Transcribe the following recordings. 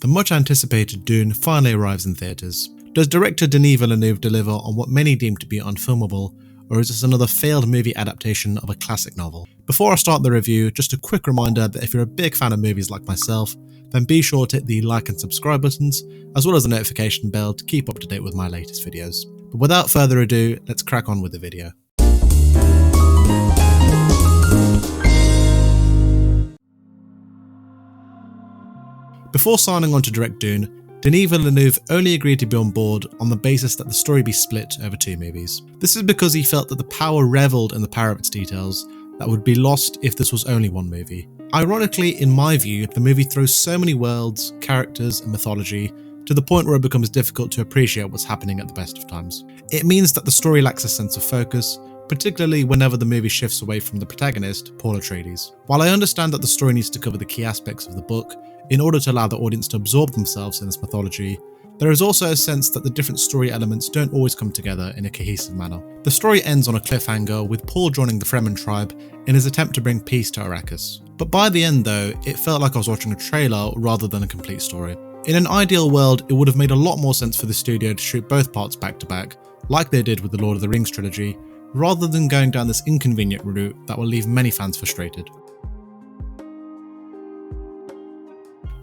the much anticipated Dune finally arrives in theatres. Does director Denis Villeneuve deliver on what many deem to be unfilmable, or is this another failed movie adaptation of a classic novel? Before I start the review, just a quick reminder that if you're a big fan of movies like myself, then be sure to hit the like and subscribe buttons, as well as the notification bell to keep up to date with my latest videos. But without further ado, let's crack on with the video. Before signing on to direct Dune, Denis Villeneuve only agreed to be on board on the basis that the story be split over 2 movies. This is because he felt that the power revelled in the power of its details that would be lost if this was only one movie. Ironically, in my view, the movie throws so many worlds, characters and mythology to the point where it becomes difficult to appreciate what's happening at the best of times. It means that the story lacks a sense of focus, particularly whenever the movie shifts away from the protagonist, Paul Atreides. While I understand that the story needs to cover the key aspects of the book in order to allow the audience to absorb themselves in this mythology, there is also a sense that the different story elements don't always come together in a cohesive manner. The story ends on a cliffhanger with Paul joining the Fremen tribe in his attempt to bring peace to Arrakis. But by the end though, it felt like I was watching a trailer rather than a complete story. In an ideal world, it would have made a lot more sense for the studio to shoot both parts back to back, like they did with the Lord of the Rings trilogy, rather than going down this inconvenient route that will leave many fans frustrated.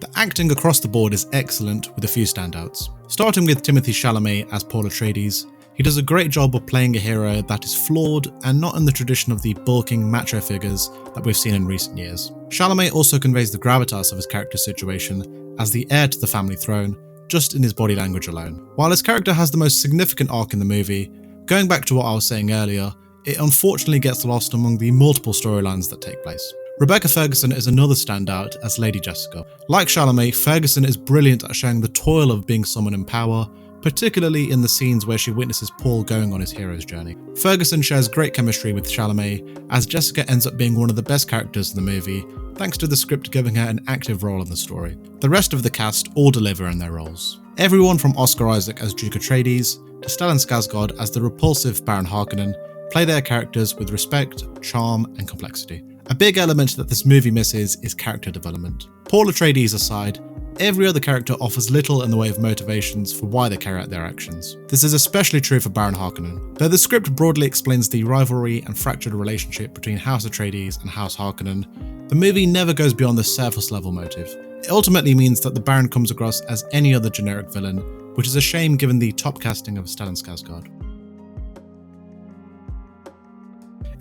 The acting across the board is excellent, with a few standouts. Starting with Timothée Chalamet as Paul Atreides, he does a great job of playing a hero that is flawed and not in the tradition of the bulking macho figures that we've seen in recent years. Chalamet also conveys the gravitas of his character's situation as the heir to the family throne, just in his body language alone. While his character has the most significant arc in the movie, going back to what I was saying earlier, it unfortunately gets lost among the multiple storylines that take place. Rebecca Ferguson is another standout as Lady Jessica. Like Chalamet, Ferguson is brilliant at showing the toil of being someone in power, particularly in the scenes where she witnesses Paul going on his hero's journey. Ferguson shares great chemistry with Chalamet, as Jessica ends up being one of the best characters in the movie, thanks to the script giving her an active role in the story. The rest of the cast all deliver in their roles. Everyone from Oscar Isaac as Duke Atreides to Stellan Skarsgård as the repulsive Baron Harkonnen play their characters with respect, charm and complexity. A big element that this movie misses is character development. Paul Atreides aside, every other character offers little in the way of motivations for why they carry out their actions. This is especially true for Baron Harkonnen. Though the script broadly explains the rivalry and fractured relationship between House Atreides and House Harkonnen, the movie never goes beyond the surface level motive. It ultimately means that the Baron comes across as any other generic villain, which is a shame given the top casting of Stellan Skarsgård.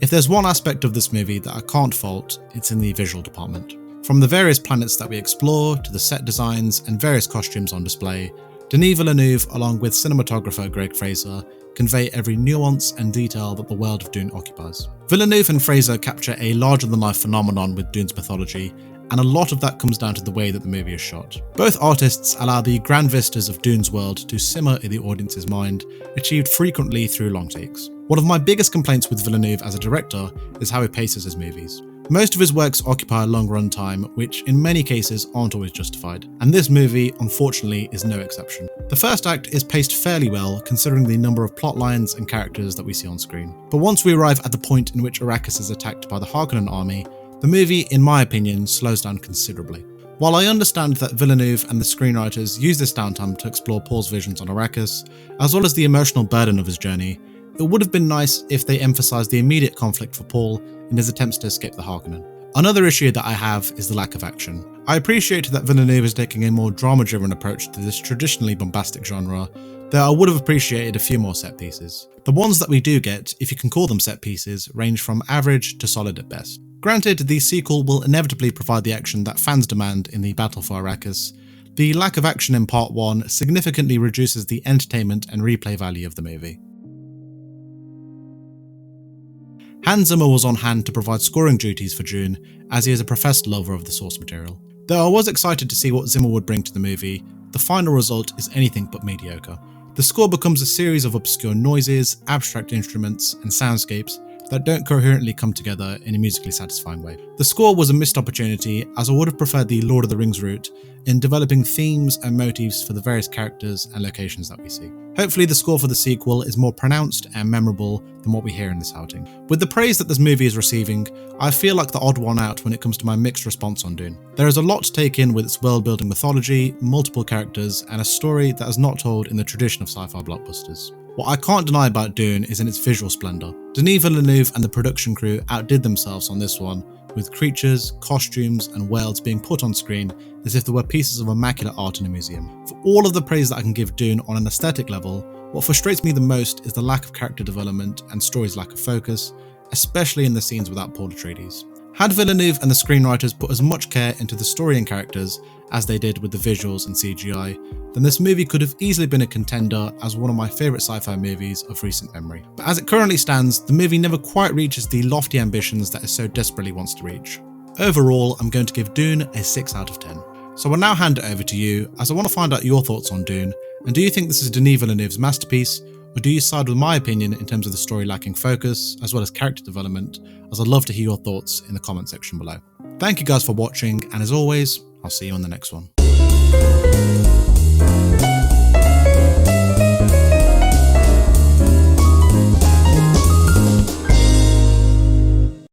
If there's one aspect of this movie that I can't fault, it's in the visual department. From the various planets that we explore, to the set designs and various costumes on display, Denis Villeneuve, along with cinematographer Greig Fraser, convey every nuance and detail that the world of Dune occupies. Villeneuve and Fraser capture a larger-than-life phenomenon with Dune's mythology, and a lot of that comes down to the way that the movie is shot. Both artists allow the grand vistas of Dune's world to simmer in the audience's mind, achieved frequently through long takes. One of my biggest complaints with Villeneuve as a director is how he paces his movies. Most of his works occupy a long runtime, which in many cases aren't always justified, and this movie, unfortunately, is no exception. The first act is paced fairly well, considering the number of plot lines and characters that we see on screen. But once we arrive at the point in which Arrakis is attacked by the Harkonnen army, the movie, in my opinion, slows down considerably. While I understand that Villeneuve and the screenwriters use this downtime to explore Paul's visions on Arrakis, as well as the emotional burden of his journey, it would have been nice if they emphasised the immediate conflict for Paul in his attempts to escape the Harkonnen. Another issue that I have is the lack of action. I appreciate that Villeneuve is taking a more drama-driven approach to this traditionally bombastic genre, though I would have appreciated a few more set pieces. The ones that we do get, if you can call them set pieces, range from average to solid at best. Granted, the sequel will inevitably provide the action that fans demand in the Battle for Arrakis, the lack of action in Part 1 significantly reduces the entertainment and replay value of the movie. Hans Zimmer was on hand to provide scoring duties for Dune, as he is a professed lover of the source material. Though I was excited to see what Zimmer would bring to the movie, the final result is anything but mediocre. The score becomes a series of obscure noises, abstract instruments, and soundscapes that don't coherently come together in a musically satisfying way. The score was a missed opportunity, as I would have preferred the Lord of the Rings route in developing themes and motifs for the various characters and locations that we see. Hopefully the score for the sequel is more pronounced and memorable than what we hear in this outing. With the praise that this movie is receiving, I feel like the odd one out when it comes to my mixed response on Dune. There is a lot to take in with its world-building mythology, multiple characters, and a story that is not told in the tradition of sci-fi blockbusters. What I can't deny about Dune is in its visual splendour. Denis Villeneuve and the production crew outdid themselves on this one, with creatures, costumes, and worlds being put on screen as if they were pieces of immaculate art in a museum. For all of the praise that I can give Dune on an aesthetic level, what frustrates me the most is the lack of character development and story's lack of focus, especially in the scenes without Paul Atreides. Had Villeneuve and the screenwriters put as much care into the story and characters as they did with the visuals and CGI, then this movie could have easily been a contender as one of my favourite sci-fi movies of recent memory. But as it currently stands, the movie never quite reaches the lofty ambitions that it so desperately wants to reach. Overall, I'm going to give Dune a 6 out of 10. So I'll now hand it over to you, as I want to find out your thoughts on Dune, and do you think this is Denis Villeneuve's masterpiece, or do you side with my opinion in terms of the story lacking focus, as well as character development, as I'd love to hear your thoughts in the comment section below. Thank you guys for watching, and as always, I'll see you on the next one.